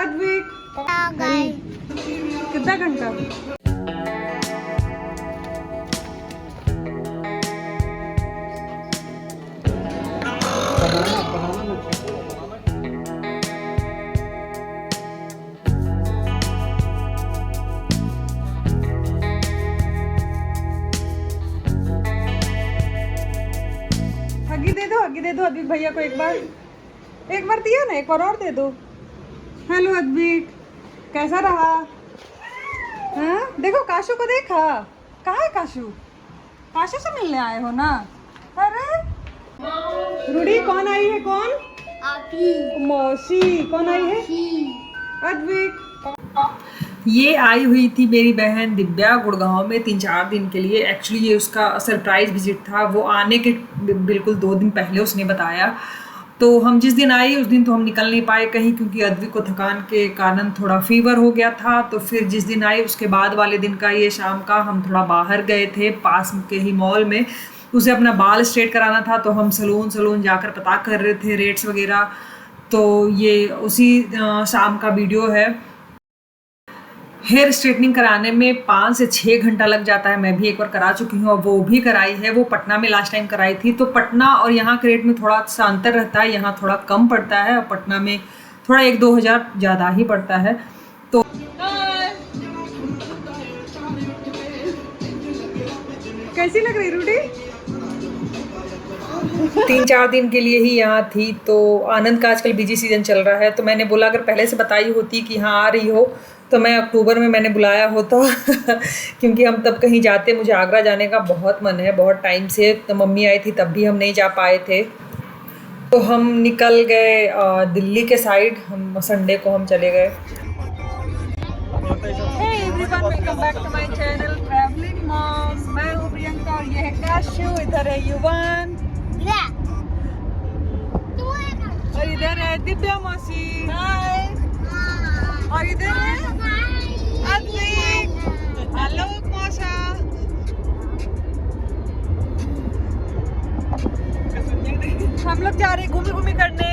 अद्विक कितना घंटा? हगी दे दो अद्विक भैया को एक बार दिया ना, एक बार और दे दो। हेलो अद्विक, कैसा रहा? हाँ देखो काशू को देखा, कहाँ है काशू? काशू से मिलने आए हो ना? अरे रूडी कौन आई है? कौन? मौसी। कौन आई है? अद्विक। ये आई हुई थी मेरी बहन दिव्या गुड़गांव में 3-4 दिन के लिए। एक्चुअली ये उसका सरप्राइज़ विजिट था, वो आने के बिल्कुल 2 दिन पहले उसने बताया। तो हम जिस दिन आए उस दिन तो हम निकल नहीं पाए कहीं, क्योंकि अद्विक को थकान के कारण थोड़ा फीवर हो गया था। तो फिर जिस दिन आए उसके बाद वाले दिन का ये शाम का हम थोड़ा बाहर गए थे पास के ही मॉल में। उसे अपना बाल स्ट्रेट कराना था, तो हम सलून जाकर पता कर रहे थे रेट्स वगैरह। तो ये उसी शाम का वीडियो है। हेयर स्ट्रेटनिंग कराने में 5 से 6 घंटा लग जाता है। मैं भी एक बार करा चुकी हूँ और वो भी कराई है। वो पटना में लास्ट टाइम कराई थी। तो पटना और यहाँ के रेट में थोड़ा सा अंतर रहता है, यहाँ थोड़ा कम पड़ता है और पटना में थोड़ा 1-2 हज़ार ज़्यादा ही पड़ता है। तो कैसी लग रही रूडी? 3-4 दिन के लिए ही यहाँ थी। तो आनंद का आजकल बिजी सीजन चल रहा है, तो मैंने बोला अगर पहले से बताई होती कि हाँ आ रही हो तो मैं अक्टूबर में मैंने बुलाया होता क्योंकि हम तब कहीं जाते, मुझे आगरा जाने का बहुत मन है बहुत टाइम से। तो मम्मी आई थी तब भी हम नहीं जा पाए थे। तो हम निकल गए दिल्ली के साइड, हम संडे को हम चले गए। Hey everyone, welcome back to my channel Traveling Mom। मैं हूँ प्रियंका और ये है काशू, इधर है युवान और इधर है दिव्या मौसी। हाय। और इधर है अद्विक। हेलो मौसा। हम लोग जा रहे हैं घूमी करने।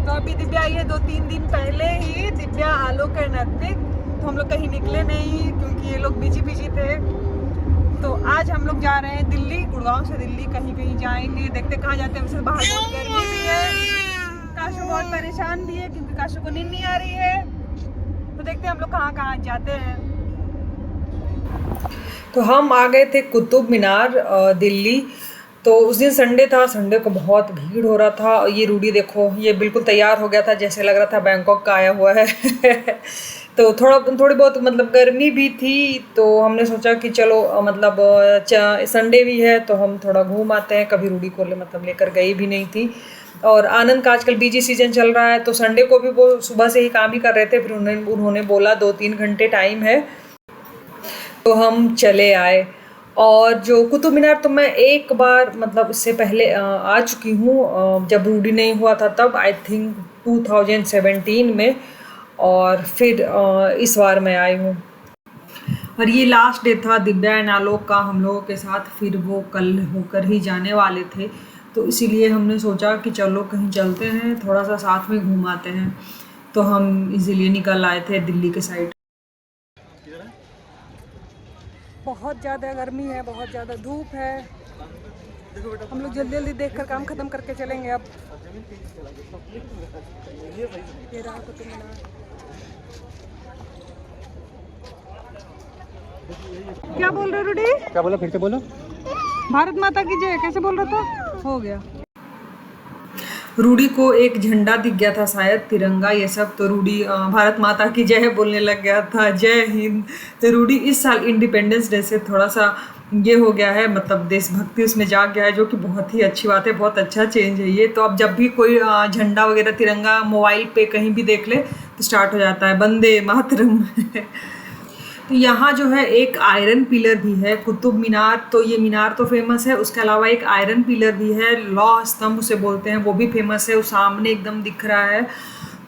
तो अभी दिव्या आई है 2-3 दिन पहले ही, दिव्या, आलोक एंड अद्विक। तो हम लोग कहीं निकले नहीं क्योंकि ये लोग बिजी थे। तो आज हम लोग जा रहे हैं दिल्ली, गुड़गांव से दिल्ली कहीं जाएंगे, देखते कहाँ जाते हैं। वैसे बाहर बहुत गर्मी भी है, काशू बहुत परेशान भी है क्योंकि काशू को नींद नहीं आ रही है। तो देखते हैं हम लोग कहाँ जाते हैं। तो हम आ गए थे कुतुब मीनार दिल्ली। तो उस दिन संडे था, संडे को बहुत भीड़ हो रहा था। और ये रूडी देखो, ये बिल्कुल तैयार हो गया था, जैसे लग रहा था बैंकॉक का आया हुआ है तो थोड़ी बहुत मतलब गर्मी भी थी। तो हमने सोचा कि चलो मतलब संडे भी है तो हम थोड़ा घूम आते हैं। कभी रूडी को मतलब लेकर गई भी नहीं थी। और आनंद का आजकल बिजी सीजन चल रहा है, तो संडे को भी वो सुबह से ही काम ही कर रहे थे। फिर उन्होंने बोला 2-3 घंटे टाइम है, तो हम चले आए। और जो कुतुब मीनार तो मैं एक बार मतलब इससे पहले आ चुकी हूँ, जब रूडी नहीं हुआ था तब, आई थिंक 2017 में। और फिर इस बार मैं आई हूँ। और ये लास्ट डे था दिव्या एंड आलोक का हम लोगों के साथ। फिर वो कल होकर ही जाने वाले थे, तो इसीलिए हमने सोचा कि चलो कहीं चलते हैं, थोड़ा सा साथ में घूम आते हैं। तो हम इसीलिए निकल आए थे दिल्ली के साइड। बहुत ज़्यादा गर्मी है, बहुत ज़्यादा धूप है। हम लोग जल्दी देखकर काम ख़त्म करके चलेंगे अब। ये रहा कुतुब मीनार। क्या बोल रहे रूडी? क्या बोला, फिर से बोलो। भारत माता की जय कैसे बोल रहा था? हो गया। रूडी को एक झंडा दिख गया था शायद, तिरंगा ये सब। तो रूडी भारत माता की जय बोलने लग गया था, जय हिंद। तो रूडी इस साल इंडिपेंडेंस डे से थोड़ा सा ये हो गया है, मतलब देशभक्ति उसमें जाग गया है, जो कि बहुत ही अच्छी बात है, बहुत अच्छा चेंज है ये। तो अब जब भी कोई झंडा वगैरह तिरंगा मोबाइल पे कहीं भी देख ले तो स्टार्ट हो जाता है वंदे मातरम तो यहाँ जो है एक आयरन पिलर भी है कुतुब मीनार। तो ये मीनार तो फेमस है, उसके अलावा एक आयरन पिलर भी है, लौह स्तंभ उसे बोलते हैं, वो भी फेमस है। वो सामने एकदम दिख रहा है।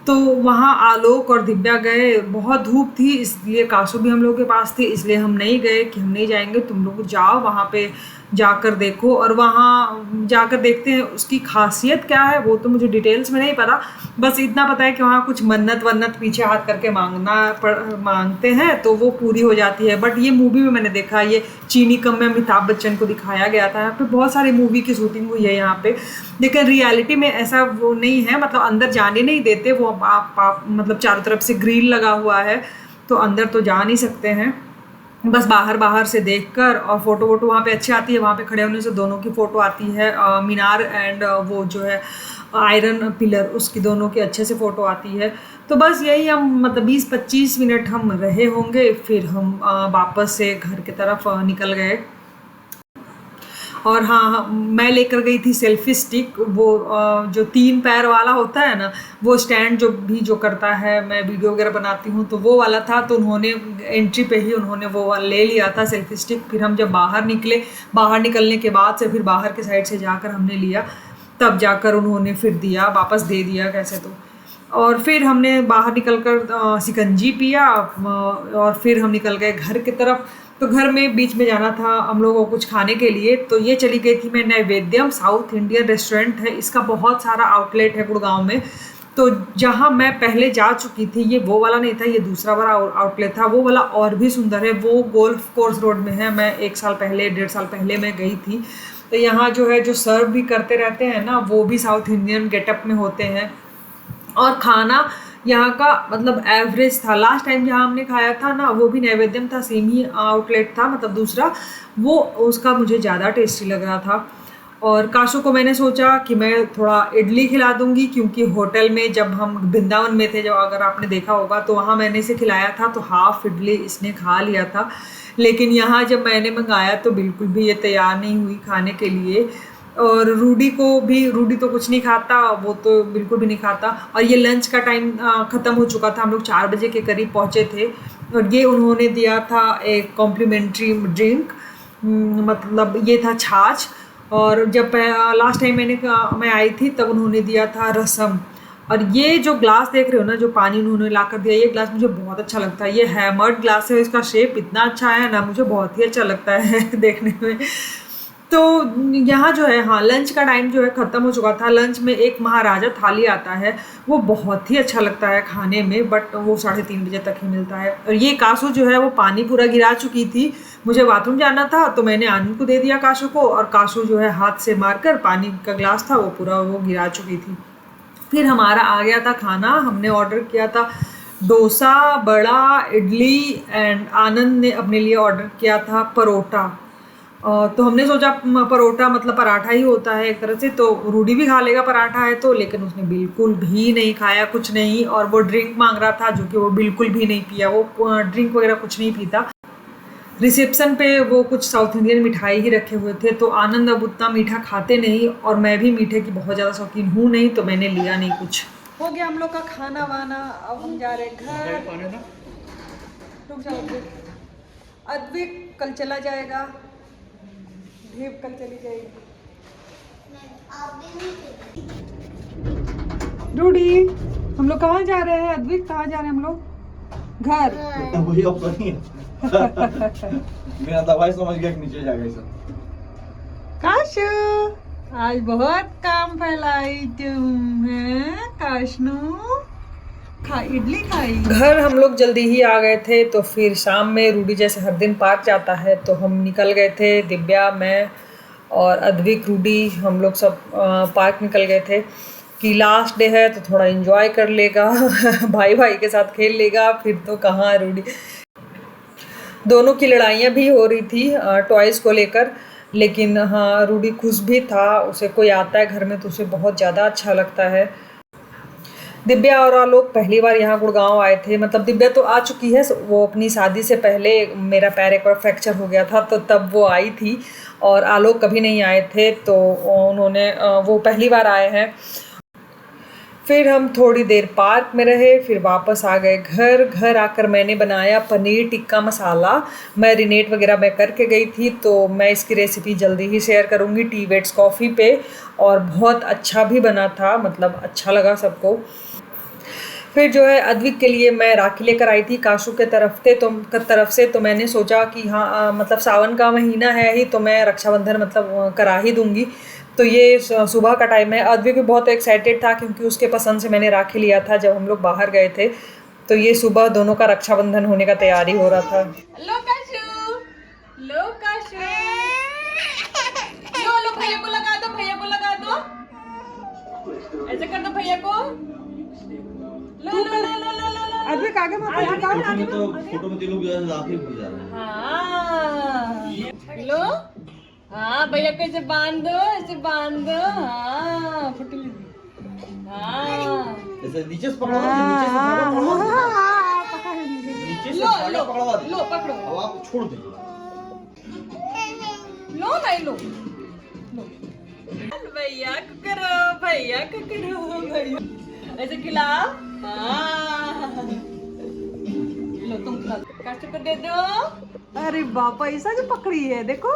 तो वहाँ आलोक और दिव्या गए, बहुत धूप थी इसलिए, काशू भी हम लोगों के पास थी इसलिए हम नहीं गए कि हम नहीं जाएंगे, तुम लोग जाओ वहाँ पे जाकर देखो। और वहाँ जाकर देखते हैं उसकी खासियत क्या है, वो तो मुझे डिटेल्स में नहीं पता, बस इतना पता है कि वहाँ कुछ मन्नत वन्नत पीछे हाथ करके मांगते हैं तो वो पूरी हो जाती है। बट ये मूवी में मैंने देखा, ये चीनी कम में अमिताभ बच्चन को दिखाया गया था। यहाँ पे बहुत सारी मूवी की शूटिंग हुई है यहाँ पे, लेकिन रियलिटी में ऐसा वो नहीं है, मतलब अंदर जाने नहीं देते वो। आप मतलब चारों तरफ से ग्रिल लगा हुआ है तो अंदर तो जा नहीं सकते हैं, बस बाहर बाहर से देखकर। और फोटो वोटो वहाँ पे अच्छी आती है, वहाँ पे खड़े होने से दोनों की फ़ोटो आती है, मीनार एंड वो जो है आयरन पिलर, उसकी दोनों की अच्छे से फ़ोटो आती है। तो बस यही हम मतलब 20-25 मिनट हम रहे होंगे, फिर हम वापस से घर की तरफ निकल गए। और हाँ, मैं लेकर गई थी सेल्फी स्टिक, वो जो 3 पैर वाला होता है ना, वो स्टैंड जो करता है, मैं वीडियो वगैरह बनाती हूँ तो वो वाला था। तो उन्होंने एंट्री पे ही उन्होंने वो ले लिया था सेल्फी स्टिक। फिर हम जब बाहर निकले, बाहर निकलने के बाद से फिर बाहर के साइड से जाकर हमने लिया, तब जाकर उन्होंने फिर दिया, वापस दे दिया कैसे तो। और फिर हमने बाहर निकल कर शिकंजी पिया और फिर हम निकल गए घर की तरफ। तो घर में बीच में जाना था हम लोगों को कुछ खाने के लिए, तो ये चली गई थी मैं नैवेद्यम, साउथ इंडियन रेस्टोरेंट है, इसका बहुत सारा आउटलेट है गुड़गांव में। तो जहाँ मैं पहले जा चुकी थी, ये वो वाला नहीं था, ये दूसरा वाला आउटलेट था। वो वाला और भी सुंदर है, वो गोल्फ कोर्स रोड में है। मैं 1 साल पहले 1.5 साल पहले मैं गई थी। तो यहाँ जो है जो सर्व भी करते रहते हैं ना, वो भी साउथ इंडियन गेटअप में होते हैं। और खाना यहाँ का मतलब एवरेज था। लास्ट टाइम जहाँ हमने खाया था ना, वो भी नैवेद्यम था, सेम ही आउटलेट था, मतलब दूसरा, वो उसका मुझे ज़्यादा टेस्टी लग रहा था। और काशू को मैंने सोचा कि मैं थोड़ा इडली खिला दूंगी, क्योंकि होटल में जब हम वृंदावन में थे, जब अगर आपने देखा होगा तो वहाँ मैंने इसे खिलाया था, तो हाफ इडली इसने खा लिया था। लेकिन यहाँ जब मैंने मंगाया तो बिल्कुल भी ये तैयार नहीं हुई खाने के लिए। और रूडी तो कुछ नहीं खाता, वो तो बिल्कुल भी नहीं खाता। और ये लंच का टाइम ख़त्म हो चुका था, हम लोग 4 बजे के करीब पहुँचे थे। और ये उन्होंने दिया था एक कॉम्प्लीमेंट्री ड्रिंक, मतलब ये था छाछ। और जब लास्ट टाइम मैं आई थी तब उन्होंने दिया था रसम। और ये जो ग्लास देख रहे हो ना, जो पानी उन्होंने ला कर दिया, ये ग्लास मुझे बहुत अच्छा लगता है। ये हैमर्ड ग्लास है, इसका शेप इतना अच्छा है ना, मुझे बहुत ही अच्छा लगता है देखने में। तो यहाँ जो है, हाँ, लंच का टाइम जो है ख़त्म हो चुका था। लंच में एक महाराजा थाली आता है, वो बहुत ही अच्छा लगता है खाने में, बट वो 3:30 बजे तक ही मिलता है। और ये काशू जो है वो पानी पूरा गिरा चुकी थी, मुझे बाथरूम जाना था तो मैंने आनंद को दे दिया काशू को, और काशू जो है हाथ से मारकर पानी का ग्लास था वो पूरा वो गिरा चुकी थी। फिर हमारा आ गया था खाना, हमने ऑर्डर किया था डोसा, बड़ा, इडली, एंड आनंद ने अपने लिए ऑर्डर किया था परोठा। तो हमने सोचा परोठा मतलब पराठा ही होता है एक तरह से, तो रूडी भी खा लेगा पराठा है तो, लेकिन उसने बिल्कुल भी नहीं खाया, कुछ नहीं। और वो ड्रिंक मांग रहा था, जो कि वो बिल्कुल भी नहीं पिया, वो ड्रिंक वगैरह कुछ नहीं पीता। रिसेप्शन पे वो कुछ साउथ इंडियन मिठाई ही रखे हुए थे, तो आनंद अब उतना मीठा खाते नहीं, और मैं भी मीठे की बहुत ज़्यादा शौकीन हूँ नहीं, तो मैंने लिया नहीं कुछ। हो गया हम लोग का खाना वाना, अब हम जा रहे हैं घर। रुक जाओ, अद्विक कल चला जाएगा, देव कल चली जाएगी, रूडी। हम लोग कहाँ जा रहे हैं अद्विक, कहाँ जा रहे हैं हम लोग? घर। वही ऑप्शन नहीं है। मेरा दवाई समझ गया कि नीचे जाएगा सब। काशू, आज बहुत काम फैलाई तुम, हैं काशनू? इडली खाई। घर हम लोग जल्दी ही आ गए थे, तो फिर शाम में रूडी जैसे हर दिन पार्क जाता है, तो हम निकल गए थे, दिव्या, मैं और अद्विक, रूडी, हम लोग सब पार्क निकल गए थे कि लास्ट डे है तो थोड़ा एंजॉय कर लेगा भाई के साथ खेल लेगा। फिर तो कहाँ रूडी, दोनों की लड़ाइयाँ भी हो रही थी टॉयज़ को लेकर, लेकिन हाँ, रूडी खुश भी था। उसे कोई आता है घर में तो उसे बहुत ज़्यादा अच्छा लगता है। दिव्या और आलोक पहली बार यहाँ गुड़गांव आए थे, मतलब दिव्या तो आ चुकी है, वो अपनी शादी से पहले, मेरा पैर एक बार फ्रैक्चर हो गया था तो तब वो आई थी, और आलोक कभी नहीं आए थे, तो उन्होंने वो पहली बार आए हैं। फिर हम थोड़ी देर पार्क में रहे, फिर वापस आ गए घर आकर मैंने बनाया पनीर टिक्का मसाला, मैरिनेट वगैरह मैं करके गई थी, तो मैं इसकी रेसिपी जल्दी ही शेयर करूँगी टी वेट्स कॉफ़ी पे। और बहुत अच्छा भी बना था, मतलब अच्छा लगा सबको। फिर जो है अद्विक के लिए मैं राखी लेकर आई थी काशू के तरफ से, तो मैंने सोचा कि हाँ मतलब सावन का महीना है ही, तो मैं रक्षाबंधन मतलब करा ही दूंगी। तो ये सुबह का टाइम है। अद्विक भी बहुत एक्साइटेड था क्योंकि उसके पसंद से मैंने राखी लिया था जब हम लोग बाहर गए थे। तो ये सुबह दोनों का रक्षाबंधन होने का तैयारी हो रहा था। लो काशू, लो काशू, लो भैया को लगा दो, भैया को लगा दो, ऐसे कर दो भैया को। लो लो लो लो लो लो। अद्विक आगे मत फोटो में तीनों राखी भूल जा रहे हैं। हाँ लो, हाँ भैया को ऐसे बांध दो, ऐसे बांध दो। हाँ फोटो ले, हाँ ऐसे नीचे से पकड़ो, नीचे से पकड़ो, नीचे से लो पकड़वा दे। लो पकड़ो, अब आप छोड़ दे। लो नहीं लो, लो भैया को करो, भैया को करो, भैया ऐसे खिलाओ। हाँ लो तुम खिलाओ, काशू को दे दो। अरे बापा ऐसा जो पकड़ी है देखो।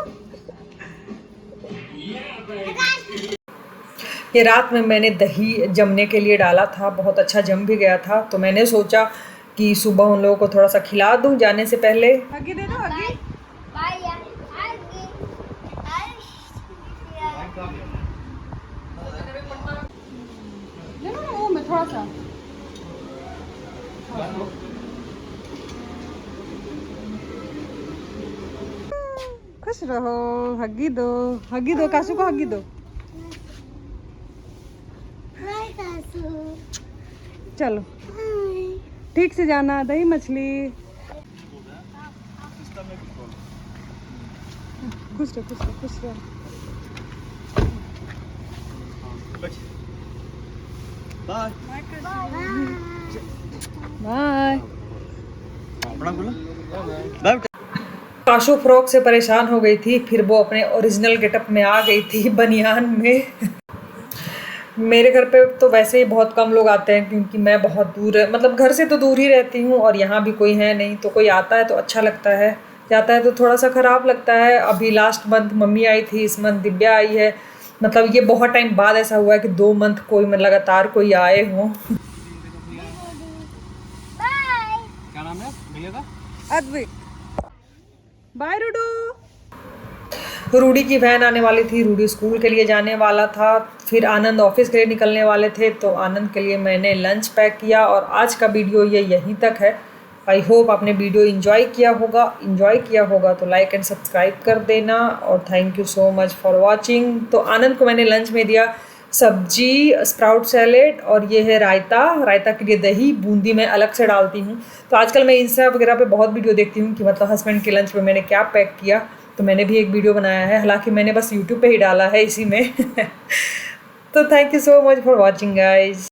ये रात में मैंने दही जमने के लिए डाला था, बहुत अच्छा जम भी गया था। तो मैंने सोचा कि सुबह उन लोगों को थोड़ा सा खिला दूं जाने से पहले। आगे दे दो, आगे ले लो ना वो में थोड़ा सा। खुश रहो, हग्गी दो काशू को, हग्गी दो। चलो ठीक से जाना, दही मछली। खुश रहो, खुश रहो, खुश रहो। Bye bye. अपना बोला बाय। काशू फ्रॉक से परेशान हो गई थी, फिर वो अपने ओरिजिनल गेटअप में आ गई थी बनियान में। मेरे घर पे तो वैसे ही बहुत कम लोग आते हैं क्योंकि मैं बहुत दूर मतलब घर से तो दूर ही रहती हूँ और यहाँ भी कोई है नहीं। तो कोई आता है तो अच्छा लगता है, जाता है तो थोड़ा सा ख़राब लगता है। अभी लास्ट मंथ मम्मी आई थी, इस मंथ दिव्या आई है। मतलब ये बहुत टाइम बाद ऐसा हुआ है कि 2 मंथ कोई लगातार कोई आए हों। क्या नाम है भैया का? अद्विक। बाय रूडू। रूडी की वैन आने वाली थी, रूडी स्कूल के लिए जाने वाला था, फिर आनंद ऑफिस के लिए निकलने वाले थे। तो आनंद के लिए मैंने लंच पैक किया और आज का वीडियो ये यहीं तक है। आई होप आपने वीडियो एंजॉय किया होगा तो लाइक एंड सब्सक्राइब कर देना और thank you so much for watching. तो आनंद को मैंने लंच में दिया सब्जी, स्प्राउट सैलेड और ये है रायता के लिए दही, बूंदी मैं अलग से डालती हूँ। तो आजकल मैं इंस्टा वगैरह पे बहुत वीडियो देखती हूँ कि मतलब हस्बैंड के लंच में मैंने क्या पैक किया, तो मैंने भी एक वीडियो बनाया है, हालांकि मैंने बस यूट्यूब पे ही डाला है इसी में। तो thank you so much for watching guys.